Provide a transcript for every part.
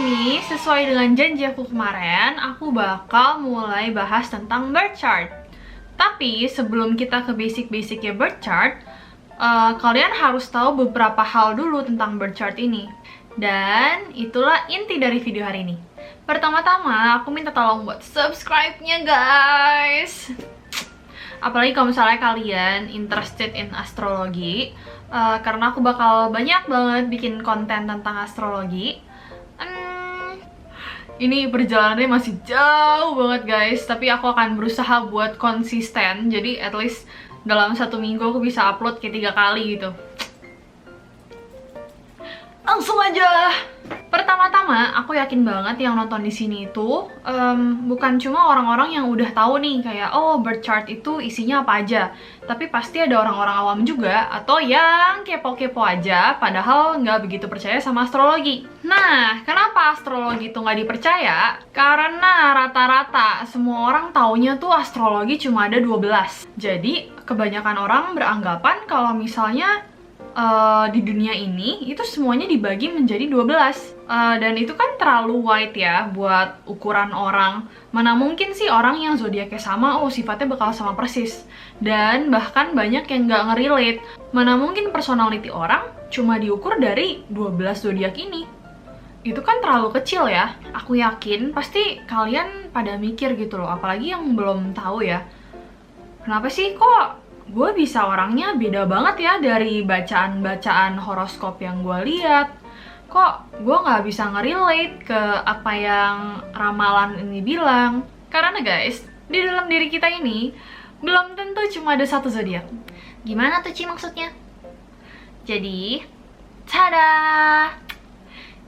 ini, sesuai dengan janji aku kemarin, aku bakal mulai bahas tentang birth chart. Tapi sebelum kita ke basic-basicnya birth chart, kalian harus tahu beberapa hal dulu tentang birth chart ini. Dan itulah inti dari video hari ini. Pertama-tama, aku minta tolong buat subscribe-nya guys. Apalagi kalau misalnya kalian interested in astrologi, karena aku bakal banyak banget bikin konten tentang astrologi. Ini perjalanannya masih jauh banget guys, tapi aku akan berusaha buat konsisten. Jadi at least dalam 1 minggu aku bisa upload kayak 3 kali gitu. Langsung aja. Pertama-tama, aku yakin banget yang nonton di sini itu bukan cuma orang-orang yang udah tahu nih kayak oh birth chart itu isinya apa aja, tapi pasti ada orang-orang awam juga atau yang kepo-kepo aja padahal nggak begitu percaya sama astrologi. Nah, kenapa astrologi itu nggak dipercaya? Karena rata-rata semua orang taunya tuh astrologi cuma ada 12. Jadi kebanyakan orang beranggapan kalau misalnya di dunia ini itu semuanya dibagi menjadi 12. Dan itu kan terlalu wide ya buat ukuran orang. Mana mungkin sih orang yang zodiaknya sama, oh sifatnya bakal sama persis. Dan bahkan banyak yang nggak ngerelate. Mana mungkin personality orang cuma diukur dari 12 zodiak ini. Itu kan terlalu kecil ya. Aku yakin pasti kalian pada mikir gitu loh, apalagi yang belum tahu ya. Kenapa sih kok gue bisa orangnya beda banget ya dari bacaan-bacaan horoskop yang gue lihat? Kok gue nggak bisa ngerelate ke apa yang ramalan ini bilang? Karena guys, di dalam diri kita ini belum tentu cuma ada satu zodiak. Gimana tuh Ci maksudnya? Jadi, tada!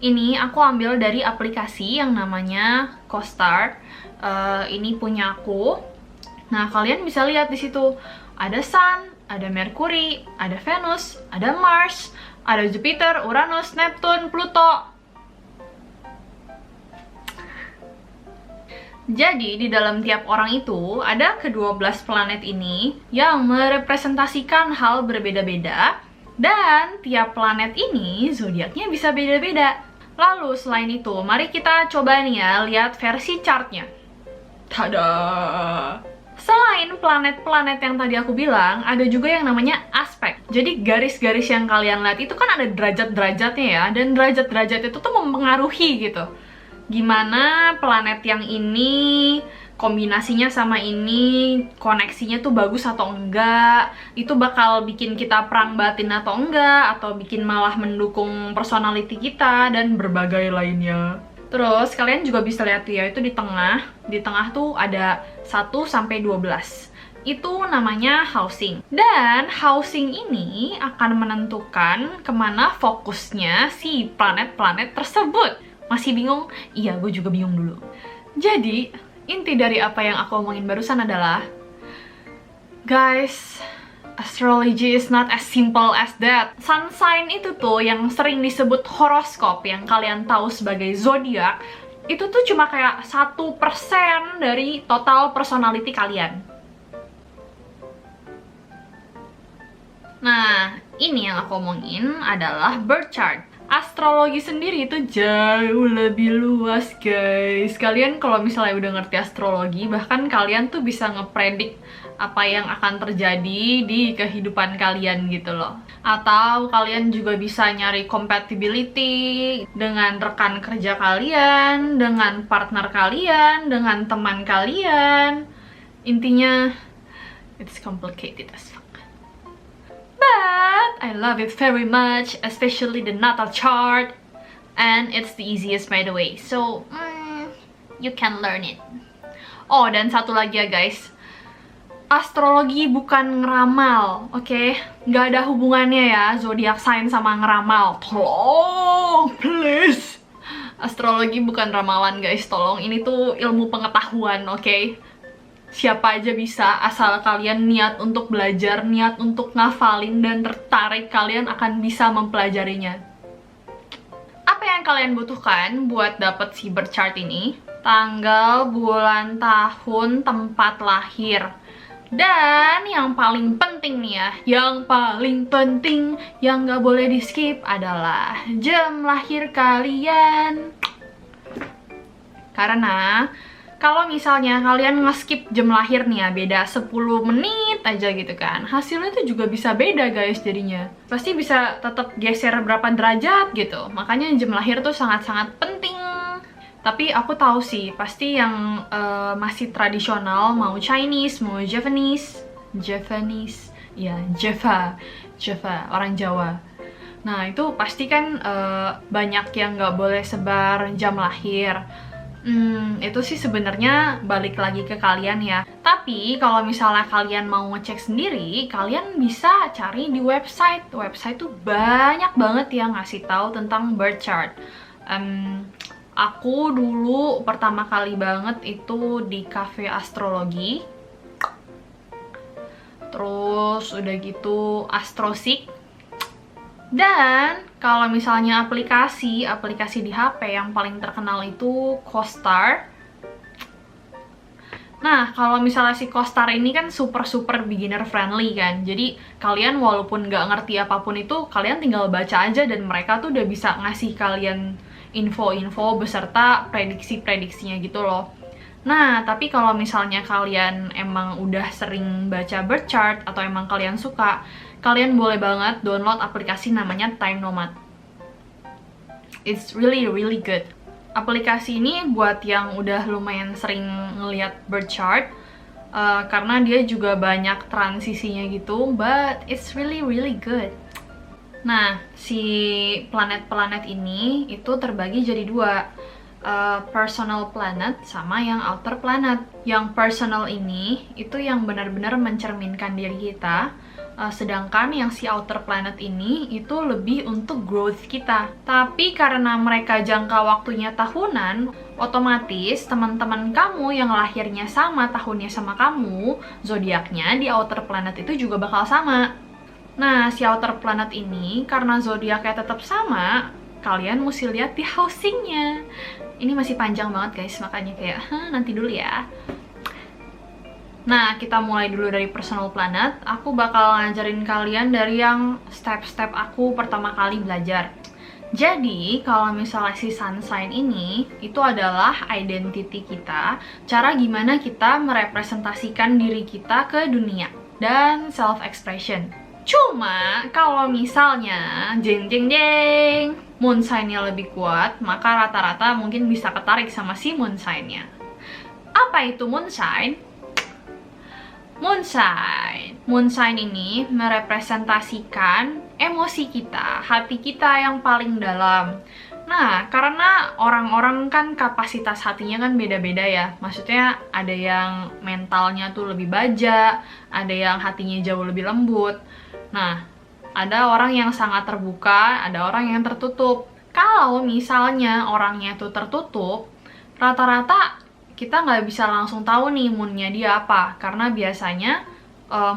Ini aku ambil dari aplikasi yang namanya CoStar. Ini punya aku. Nah, kalian bisa lihat di situ. Ada Sun, ada Mercury, ada Venus, ada Mars, ada Jupiter, Uranus, Neptune, Pluto. Jadi, di dalam tiap orang itu ada ke-12 planet ini yang merepresentasikan hal berbeda-beda. Dan tiap planet ini zodiaknya bisa beda-beda. Lalu selain itu, mari kita coba nih ya, lihat versi chartnya. Tada! Selain planet-planet yang tadi aku bilang, ada juga yang namanya aspek. Jadi garis-garis yang kalian lihat itu kan ada derajat-derajatnya ya, dan derajat-derajat itu tuh mempengaruhi gitu. Gimana planet yang ini kombinasinya sama ini, koneksinya tuh bagus atau enggak, itu bakal bikin kita perang batin atau enggak, atau bikin malah mendukung personality kita, dan berbagai lainnya. Terus kalian juga bisa lihat ya, itu di tengah tuh ada 1 sampai 12. Itu namanya housing. Dan housing ini akan menentukan kemana fokusnya si planet-planet tersebut. Masih bingung? Iya, gue juga bingung dulu. Jadi, inti dari apa yang aku omongin barusan adalah, guys, astrology is not as simple as that. Sun sign itu tuh yang sering disebut horoskop, yang kalian tahu sebagai zodiak, itu tuh cuma kayak 1% dari total personality kalian. Nah, ini yang aku omongin adalah birth chart. Astrologi sendiri itu jauh lebih luas guys. Kalian kalau misalnya udah ngerti astrologi, bahkan kalian tuh bisa ngepredik apa yang akan terjadi di kehidupan kalian gitu loh. Atau kalian juga bisa nyari compatibility dengan rekan kerja kalian, dengan partner kalian, dengan teman kalian. Intinya, it's complicated as fuck. But I love it very much, especially the natal chart. And it's the easiest by the way, so you can learn it. Oh, dan satu lagi ya guys, astrologi bukan ngeramal, oke? Nggak ada hubungannya ya, zodiak sign sama ngeramal. Tolong, please. Astrologi bukan ramalan guys, tolong. Ini tuh ilmu pengetahuan, oke? Siapa aja bisa, asal kalian niat untuk belajar, niat untuk ngafalin, dan tertarik, kalian akan bisa mempelajarinya. Apa yang kalian butuhkan buat dapet si birth chart ini? Tanggal, bulan, tahun, tempat lahir. Dan yang paling penting nih ya, yang paling penting, yang nggak boleh di skip adalah jam lahir kalian. Karena kalau misalnya kalian nge-skip jam lahir nih ya, beda 10 menit aja gitu kan, hasilnya tuh juga bisa beda guys jadinya. Pasti bisa tetap geser berapa derajat gitu. Makanya jam lahir tuh sangat-sangat penting. Tapi aku tahu sih, pasti yang masih tradisional, mau Chinese, mau Javanese, ya Java, orang Jawa. Nah itu pasti kan banyak yang nggak boleh sebar jam lahir. Itu sih sebenarnya balik lagi ke kalian ya. Tapi kalau misalnya kalian mau ngecek sendiri, kalian bisa cari di website. Website tuh banyak banget yang ngasih tahu tentang birth chart. Aku dulu pertama kali banget itu di cafe astrologi. Terus udah gitu Astrosik. Dan kalau misalnya aplikasi di HP yang paling terkenal itu CoStar. Nah, kalau misalnya si CoStar ini kan super beginner friendly kan. Jadi kalian walaupun nggak ngerti apapun itu, kalian tinggal baca aja dan mereka tuh udah bisa ngasih kalian info-info beserta prediksi-prediksinya gitu loh. Nah, tapi kalau misalnya kalian emang udah sering baca birth chart atau emang kalian suka, kalian boleh banget download aplikasi namanya Time Nomad. It's really good. Aplikasi ini buat yang udah lumayan sering ngeliat birth chart, karena dia juga banyak transisinya gitu, but it's really good. Nah, si planet-planet ini itu terbagi jadi dua, personal planet sama yang outer planet. Yang personal ini itu yang benar-benar mencerminkan diri kita, sedangkan yang si outer planet ini itu lebih untuk growth kita. Tapi karena mereka jangka waktunya tahunan, otomatis teman-teman kamu yang lahirnya sama tahunnya sama kamu, zodiaknya di outer planet itu juga bakal sama. Nah, si outer planet ini karena zodiaknya tetap sama, kalian mesti lihat di housingnya. Ini masih panjang banget guys, makanya kayak nanti dulu ya. Nah, kita mulai dulu dari personal planet. Aku bakal ngajarin kalian dari yang step-step aku pertama kali belajar. Jadi, kalau misalnya si sun sign ini, itu adalah identity kita, cara gimana kita merepresentasikan diri kita ke dunia, dan self-expression. Cuma, kalau misalnya, jeng, moon sign-nya lebih kuat, maka rata-rata mungkin bisa ketarik sama si moon sign-nya. Apa itu moon sign? Moon sign ini merepresentasikan emosi kita, hati kita yang paling dalam. Nah, karena orang-orang kan kapasitas hatinya kan beda-beda ya. Maksudnya ada yang mentalnya tuh lebih baja, ada yang hatinya jauh lebih lembut. Nah, ada orang yang sangat terbuka, ada orang yang tertutup. Kalau misalnya orangnya tuh tertutup, rata-rata kita nggak bisa langsung tahu nih moonnya dia apa, karena biasanya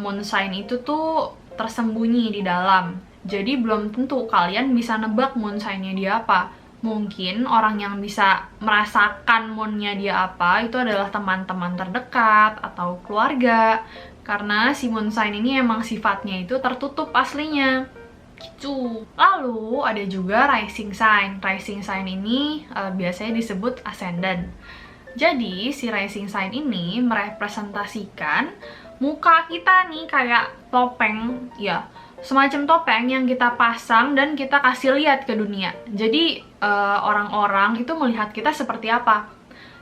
moon sign itu tuh tersembunyi di dalam. Jadi belum tentu kalian bisa nebak moon sign-nya dia apa. Mungkin orang yang bisa merasakan moonnya dia apa itu adalah teman-teman terdekat atau keluarga, karena si moon sign ini emang sifatnya itu tertutup aslinya. Gitu. Lalu ada juga rising sign. Rising sign ini biasanya disebut ascendant. Jadi, si rising sign ini merepresentasikan muka kita nih kayak topeng, ya, semacam topeng yang kita pasang dan kita kasih lihat ke dunia. Jadi, orang-orang itu melihat kita seperti apa.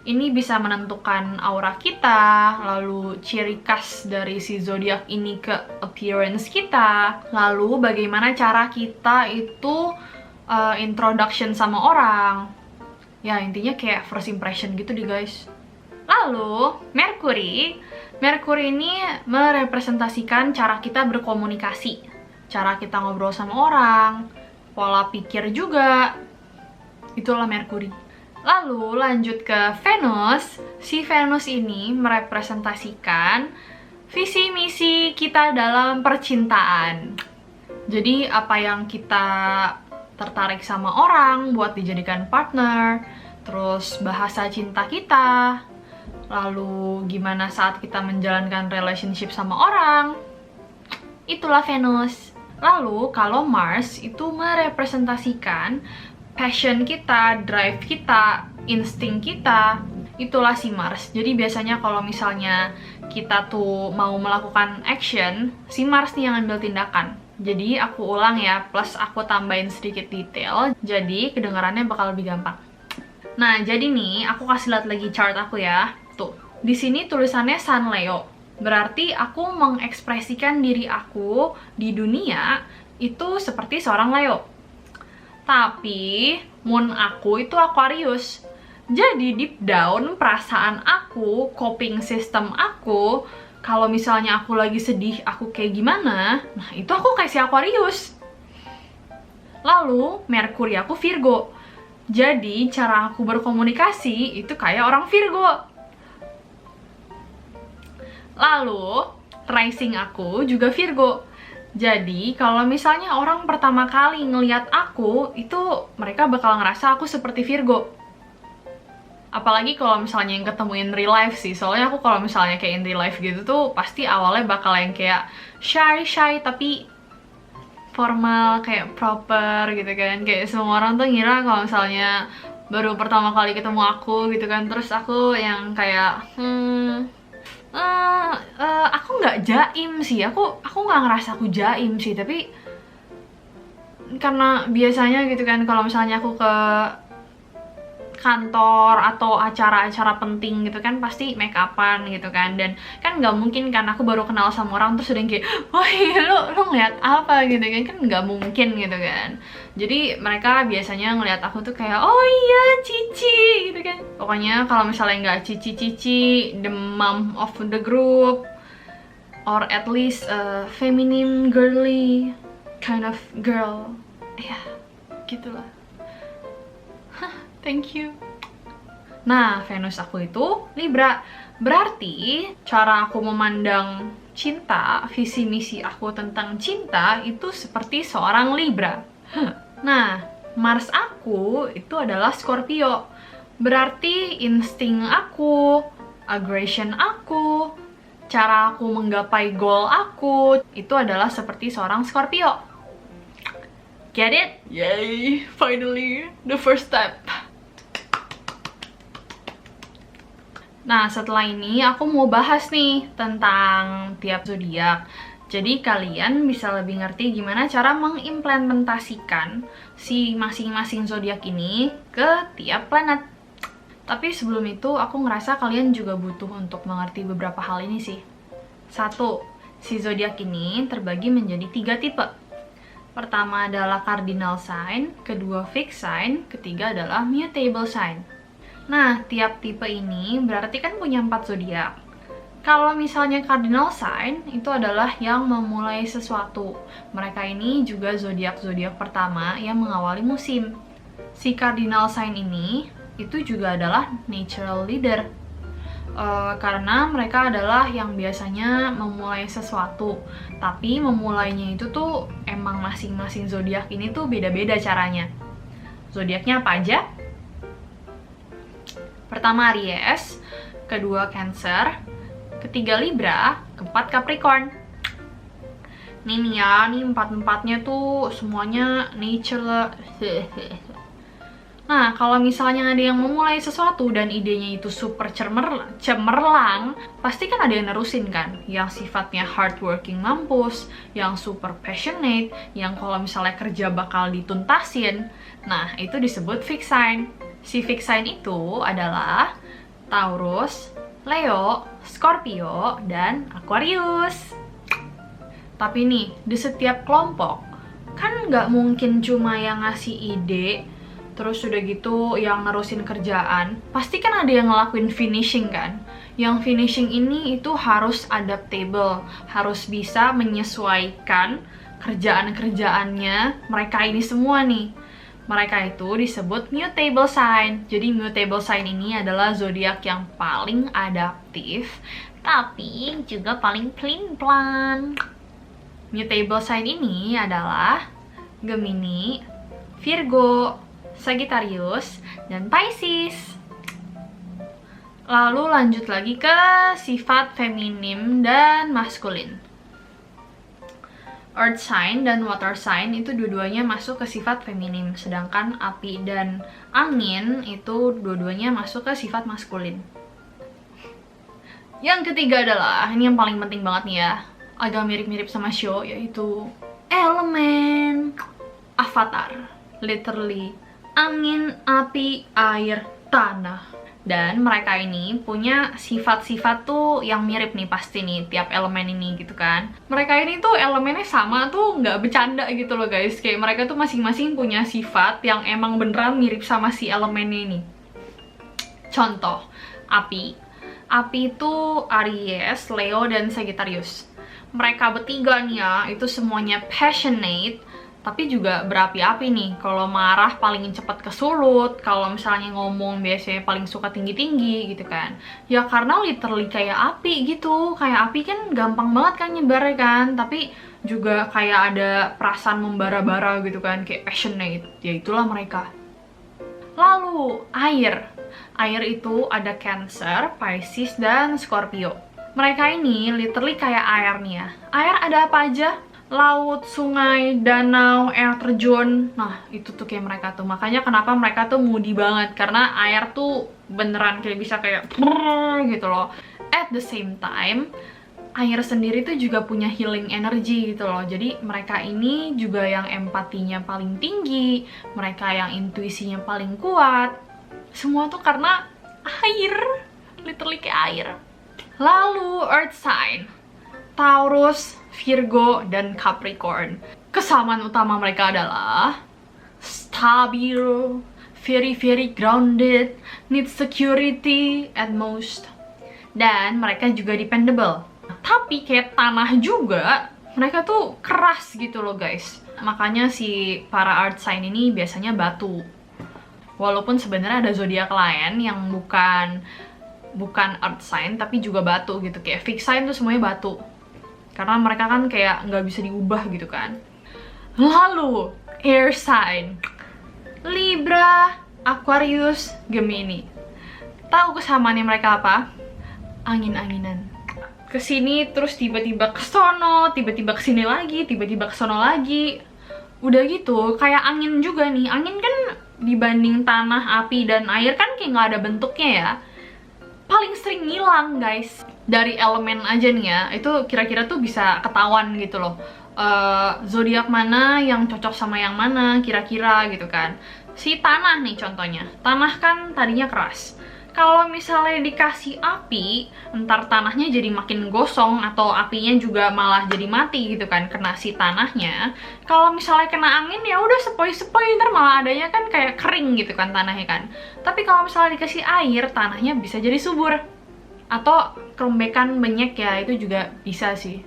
Ini bisa menentukan aura kita, lalu ciri khas dari si zodiak ini ke appearance kita, lalu bagaimana cara kita itu introduction sama orang. Ya, intinya kayak first impression gitu deh guys. Lalu, Mercury ini merepresentasikan cara kita berkomunikasi, cara kita ngobrol sama orang, pola pikir juga. Itulah Mercury. Lalu lanjut ke Venus. Si Venus ini merepresentasikan visi misi kita dalam percintaan. Jadi apa yang kita tertarik sama orang buat dijadikan partner, terus bahasa cinta kita, lalu gimana saat kita menjalankan relationship sama orang, itulah Venus. Lalu kalau Mars itu merepresentasikan passion kita, drive kita, insting kita. Itulah si Mars. Jadi biasanya kalau misalnya kita tuh mau melakukan action, si Mars nih yang ambil tindakan. Jadi aku ulang ya, plus aku tambahin sedikit detail, jadi kedengarannya bakal lebih gampang. Nah, jadi nih aku kasih lihat lagi chart aku ya. Tuh, di sini tulisannya Sun Leo. Berarti aku mengekspresikan diri aku di dunia itu seperti seorang Leo. Tapi moon aku itu Aquarius. Jadi deep down perasaan aku, coping system aku, kalau misalnya aku lagi sedih, aku kayak gimana? Nah, itu aku kayak si Aquarius. Lalu Merkuri aku Virgo. Jadi cara aku berkomunikasi itu kayak orang Virgo. Lalu rising aku juga Virgo. Jadi kalau misalnya orang pertama kali ngelihat aku, itu mereka bakal ngerasa aku seperti Virgo. Apalagi kalau misalnya yang ketemu in real life sih. Soalnya aku kalau misalnya kayak in real life gitu tuh pasti awalnya bakal yang kayak shy tapi formal, kayak proper gitu kan. Kayak semua orang tuh ngira kalau misalnya baru pertama kali ketemu aku gitu kan, terus aku yang kayak aku nggak jaim sih, aku nggak ngerasa aku jaim sih, tapi karena biasanya gitu kan kalau misalnya aku ke kantor atau acara-acara penting gitu kan pasti make upan gitu kan, dan kan nggak mungkin kan aku baru kenal sama orang terus udah kayak wah lu ngeliat apa gitu kan nggak mungkin gitu kan. Jadi mereka biasanya ngeliat aku tuh kayak oh iya Cici gitu kan, pokoknya kalau misalnya nggak Cici, the mom of the group, or at least a feminine girly kind of girl, ya gitulah. Thank you. Nah, Venus aku itu Libra. Berarti cara aku memandang cinta, visi misi aku tentang cinta itu seperti seorang Libra. Nah, Mars aku itu adalah Scorpio. Berarti insting aku, aggression aku, cara aku menggapai goal aku itu adalah seperti seorang Scorpio. Get it? Yay! Finally, the first step. Nah, setelah ini aku mau bahas nih tentang tiap zodiak. Jadi kalian bisa lebih ngerti gimana cara mengimplementasikan si masing-masing zodiak ini ke tiap planet. Tapi sebelum itu aku ngerasa kalian juga butuh untuk mengerti beberapa hal ini sih. 1. Si zodiak ini terbagi menjadi 3 tipe. Pertama adalah cardinal sign, kedua fixed sign, ketiga adalah mutable sign. Nah, tiap tipe ini berarti kan punya 4 zodiak. Kalau misalnya cardinal sign, itu adalah yang memulai sesuatu. Mereka ini juga zodiak-zodiak pertama yang mengawali musim. Si cardinal sign ini, itu juga adalah natural leader. Karena mereka adalah yang biasanya memulai sesuatu. Tapi memulainya itu tuh emang masing-masing zodiak ini tuh beda-beda caranya. Zodiaknya apa aja? Pertama Aries, kedua Cancer, ketiga Libra, keempat Capricorn. Nih ya, nih empat-empatnya tuh semuanya nature. Nah, kalau misalnya ada yang memulai sesuatu dan idenya itu super cemerlang, pasti kan ada yang nerusin kan, yang sifatnya hardworking mampus, yang super passionate, yang kalau misalnya kerja bakal dituntasin. Nah, itu disebut fixed sign. Si fixed sign itu adalah Taurus, Leo, Scorpio, dan Aquarius. Tapi nih, di setiap kelompok, kan nggak mungkin cuma yang ngasih ide, terus udah gitu yang nerusin kerjaan. Pasti kan ada yang ngelakuin finishing kan? Yang finishing ini itu harus adaptable, harus bisa menyesuaikan kerjaan-kerjaannya mereka ini semua nih. Mereka itu disebut mutable sign. Jadi mutable sign ini adalah zodiak yang paling adaptif, tapi juga paling pelin-pelan. Mutable sign ini adalah Gemini, Virgo, Sagittarius, dan Pisces. Lalu lanjut lagi ke sifat feminim dan maskulin. Earth sign dan water sign itu dua-duanya masuk ke sifat feminim, sedangkan api dan angin itu dua-duanya masuk ke sifat maskulin. Yang ketiga adalah, ini yang paling penting banget nih ya, agak mirip-mirip sama show, yaitu elemen Avatar. Literally, angin, api, air, tanah. Dan mereka ini punya sifat-sifat tuh yang mirip nih pasti nih, tiap elemen ini gitu kan. Mereka ini tuh elemennya sama tuh nggak bercanda gitu loh guys. Kayak mereka tuh masing-masing punya sifat yang emang beneran mirip sama si elemennya ini. Contoh, api. Api itu Aries, Leo, dan Sagittarius. Mereka bertiga nih ya, itu semuanya passionate, tapi juga berapi-api nih. Kalau marah paling cepat kesulut, kalau misalnya ngomong biasanya paling suka tinggi-tinggi gitu kan. Ya karena literally kayak api gitu. Kayak api kan gampang banget kan nyebarnya kan, tapi juga kayak ada perasaan membara-bara gitu kan, kayak passionate. Ya itulah mereka. Lalu, air. Air itu ada Cancer, Pisces, dan Scorpio. Mereka ini literally kayak air nih ya. Air ada apa aja? Laut, sungai, danau, air terjun. Nah, itu tuh kayak mereka tuh. Makanya kenapa mereka tuh moody banget. Karena air tuh beneran kayak bisa kayak gitu loh. At the same time, air sendiri tuh juga punya healing energy gitu loh. Jadi mereka ini juga yang empatinya paling tinggi. Mereka yang intuisinya paling kuat. Semua tuh karena air. Literally kayak air. Lalu, earth sign. Taurus, Virgo, dan Capricorn. Kesamaan utama mereka adalah stabil, very grounded, need security at most. Dan mereka juga dependable. Tapi kayak tanah juga, mereka tuh keras gitu loh guys. Makanya si para earth sign ini biasanya batu. Walaupun sebenarnya ada zodiak lain yang bukan earth sign tapi juga batu gitu. Kayak fixed sign tuh semuanya batu. Karena mereka kan kayak nggak bisa diubah gitu kan. Lalu, air sign. Libra, Aquarius, Gemini. Tahu kesamaannya mereka apa? Angin-anginan. Kesini terus tiba-tiba kesono, tiba-tiba kesini lagi, tiba-tiba kesono lagi. Udah gitu, kayak angin juga nih. Angin kan dibanding tanah, api, dan air kan kayak nggak ada bentuknya ya. Paling sering ngilang guys. Dari elemen aja nih ya, itu kira-kira tuh bisa ketahuan gitu loh. Zodiak mana yang cocok sama yang mana kira-kira gitu kan. Si tanah nih contohnya. Tanah kan tadinya keras. Kalau misalnya dikasih api, ntar tanahnya jadi makin gosong atau apinya juga malah jadi mati gitu kan, kena si tanahnya. Kalau misalnya kena angin ya udah sepoi-sepoi, ntar malah adanya kan kayak kering gitu kan tanahnya kan. Tapi kalau misalnya dikasih air, tanahnya bisa jadi subur. Atau kelembekan benyek ya, itu juga bisa sih.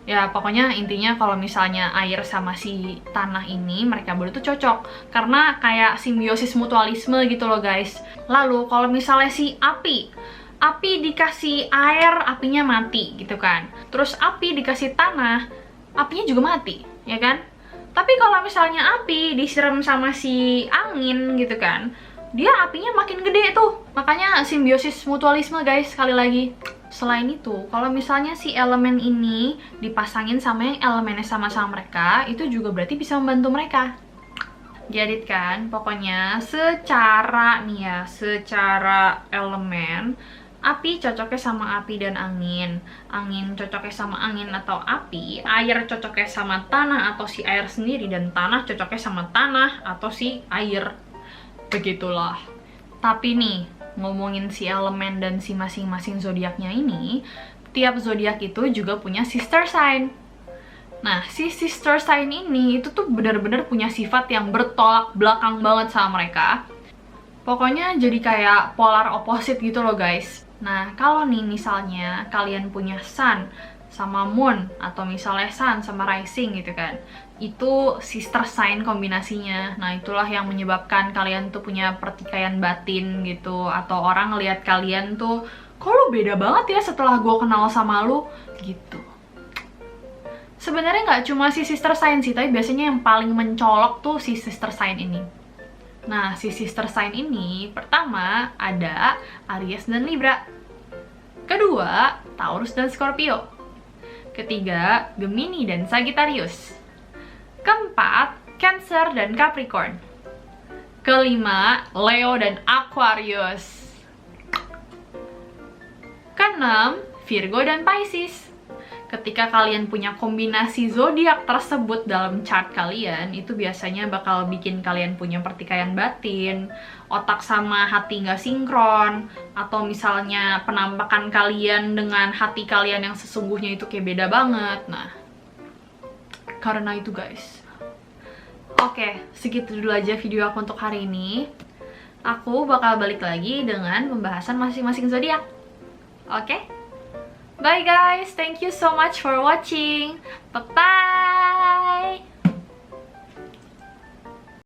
Ya pokoknya intinya kalau misalnya air sama si tanah ini mereka berdua tuh cocok karena kayak simbiosis mutualisme gitu loh guys. Lalu kalau misalnya si api dikasih air, apinya mati gitu kan. Terus api dikasih tanah, apinya juga mati, ya kan? Tapi kalau misalnya api disiram sama si angin gitu kan, dia apinya makin gede tuh. Makanya simbiosis mutualisme guys, sekali lagi. Selain itu, kalau misalnya si elemen ini dipasangin sama yang elemennya sama-sama mereka, itu juga berarti bisa membantu mereka. Get it kan? Pokoknya secara nih ya, secara elemen, api cocoknya sama api dan angin, angin cocoknya sama angin atau api, air cocoknya sama tanah atau si air sendiri, dan tanah cocoknya sama tanah atau si air. Begitulah. Tapi nih, ngomongin si elemen dan si masing-masing zodiaknya ini, tiap zodiak itu juga punya sister sign. Nah, si sister sign ini itu tuh benar-benar punya sifat yang bertolak belakang banget sama mereka. Pokoknya jadi kayak polar opposite gitu loh guys. Nah, kalau nih misalnya kalian punya sun sama moon, atau misalnya sun sama rising gitu kan, itu sister sign kombinasinya. Nah, itulah yang menyebabkan kalian tuh punya pertikaian batin gitu, atau orang ngelihat kalian tuh, kok lu beda banget ya setelah gue kenal sama lu gitu. Sebenarnya nggak cuma si sister sign sih, tapi biasanya yang paling mencolok tuh si sister sign ini. Nah, si sister sign ini pertama ada Aries dan Libra, kedua Taurus dan Scorpio, Ketiga, Gemini dan Sagittarius. Keempat, Cancer dan Capricorn. Kelima, Leo dan Aquarius. Keenam, Virgo dan Pisces. Ketika kalian punya kombinasi zodiak tersebut dalam chart kalian, itu biasanya bakal bikin kalian punya pertikaian batin, otak sama hati nggak sinkron, atau misalnya penampakan kalian dengan hati kalian yang sesungguhnya itu kayak beda banget. Nah, karena itu guys. Oke, segitu dulu aja video aku untuk hari ini. Aku bakal balik lagi dengan pembahasan masing-masing zodiak. Oke? Bye guys, thank you so much for watching. Bye-bye!